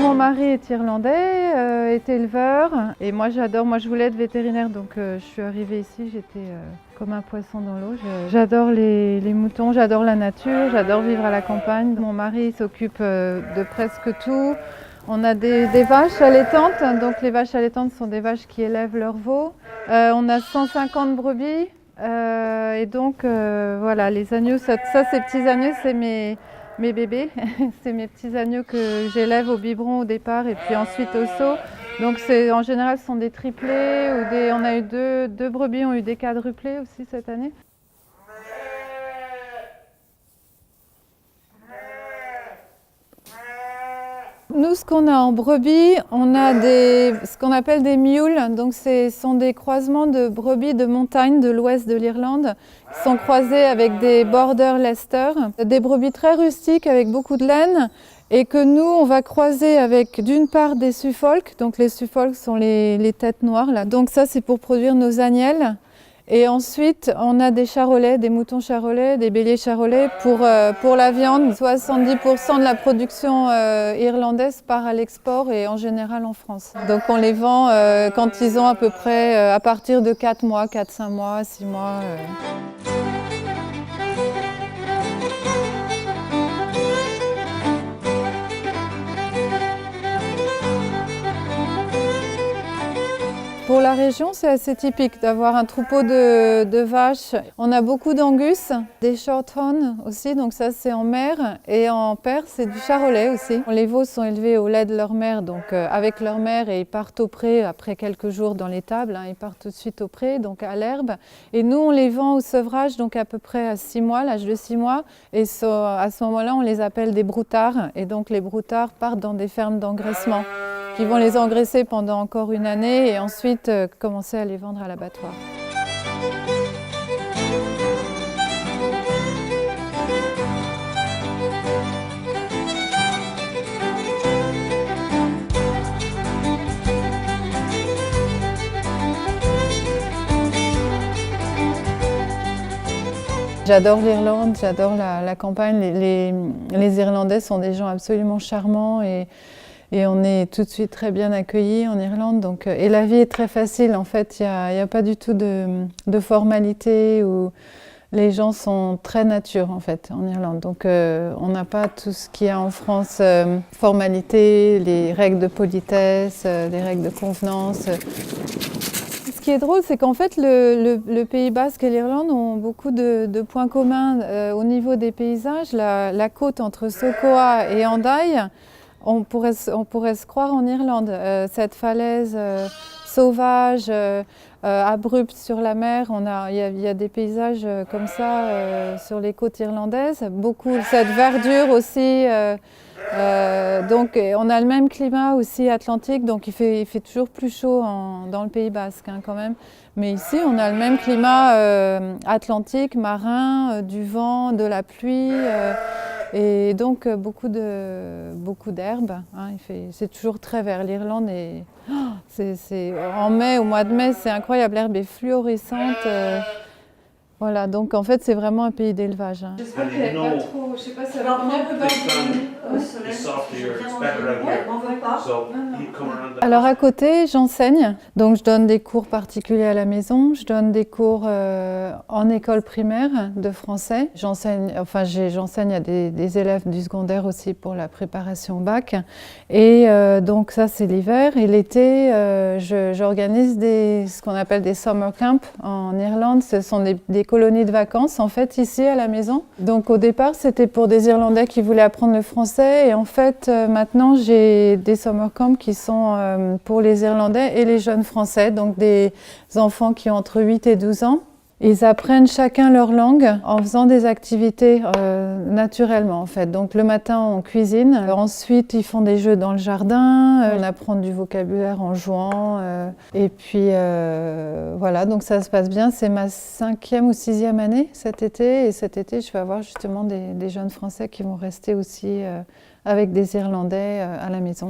mon mari est irlandais, est éleveur et moi j'adore, moi je voulais être vétérinaire donc je suis arrivée ici, j'étais comme un poisson dans l'eau. J'adore les moutons, j'adore la nature, j'adore vivre à la campagne. Mon mari s'occupe de presque tout. On a des vaches allaitantes, donc les vaches allaitantes sont des vaches qui élèvent leurs veaux. On a 150 brebis et donc voilà, les agneaux, ça ces petits agneaux c'est mes bébés, c'est mes petits agneaux que j'élève au biberon au départ et puis ensuite au seau. Donc en général ce sont des triplés ou on a eu deux brebis ont eu des quadruplés aussi cette année. Nous, ce qu'on a en brebis, on a ce qu'on appelle des mules. Donc, ce sont des croisements de brebis de montagne de l'ouest de l'Irlande qui sont croisés avec des border Leicester. Des brebis très rustiques avec beaucoup de laine et que nous, on va croiser avec d'une part des Suffolk. Donc, les Suffolk sont les têtes noires. Là. Donc, ça, c'est pour produire nos agnelles. Et ensuite, on a des charolais, des moutons charolais, des béliers charolais pour la viande. 70% de la production irlandaise part à l'export et en général en France. Donc on les vend quand ils ont à peu près à partir de 4 mois, 4-5 mois, 6 mois. Pour la région, c'est assez typique d'avoir un troupeau de vaches. On a beaucoup d'angus, des shorthorn aussi, donc ça c'est en mer. Et en Perse, c'est du charolais aussi. Les veaux sont élevés au lait de leur mère, donc avec leur mère, et ils partent au pré après quelques jours dans l'étable. Ils partent tout de suite au pré, donc à l'herbe. Et nous, on les vend au sevrage, donc à peu près à 6 mois, l'âge de 6 mois. Et à ce moment-là, on les appelle des broutards. Et donc les broutards partent dans des fermes d'engraissement, qui vont les engraisser pendant encore une année et ensuite commencer à les vendre à l'abattoir. J'adore l'Irlande, j'adore la campagne. Les Irlandais sont des gens absolument charmants et on est tout de suite très bien accueillis en Irlande. Donc, et la vie est très facile, en fait, il n'y a pas du tout de formalité. Les gens sont très nature, en fait, en Irlande. Donc on n'a pas tout ce qu'il y a en France, formalité, les règles de politesse, les règles de convenance. Ce qui est drôle, c'est qu'en fait, le Pays Basque et l'Irlande ont beaucoup de points communs au niveau des paysages. La côte entre Sokoa et Hendaye, on pourrait se croire en Irlande. Cette falaise sauvage, abrupte sur la mer, il y a des paysages comme ça sur les côtes irlandaises. Beaucoup cette verdure aussi. Donc on a le même climat aussi atlantique, donc il fait toujours plus chaud dans le Pays Basque quand même. Mais ici on a le même climat atlantique, marin, du vent, de la pluie. Et donc beaucoup d'herbes, c'est toujours très vert. L'Irlande est, en mai, au mois de mai, c'est incroyable, l'herbe est fluorescente. Voilà, donc en fait c'est vraiment un pays d'élevage. J'espère qu'il n'y a pas trop, je sais pas, ça va bien que Alors à côté, j'enseigne, donc je donne des cours particuliers à la maison, je donne des cours en école primaire de français. J'enseigne à des élèves du secondaire aussi pour la préparation au bac. Et donc ça c'est l'hiver, et l'été j'organise ce qu'on appelle des summer camps en Irlande. Ce sont des colonies de vacances en fait ici à la maison. Donc au départ c'était pour des Irlandais qui voulaient apprendre le français, et en fait maintenant j'ai des summer camps qui sont pour les Irlandais et les jeunes Français, donc des enfants qui ont entre 8 et 12 ans. Ils apprennent chacun leur langue en faisant des activités naturellement en fait. Donc le matin on cuisine, ensuite ils font des jeux dans le jardin, on apprend du vocabulaire en jouant. Et puis voilà, donc ça se passe bien. C'est ma 5e ou 6e année cet été, et cet été je vais avoir justement des jeunes Français qui vont rester aussi avec des Irlandais à la maison.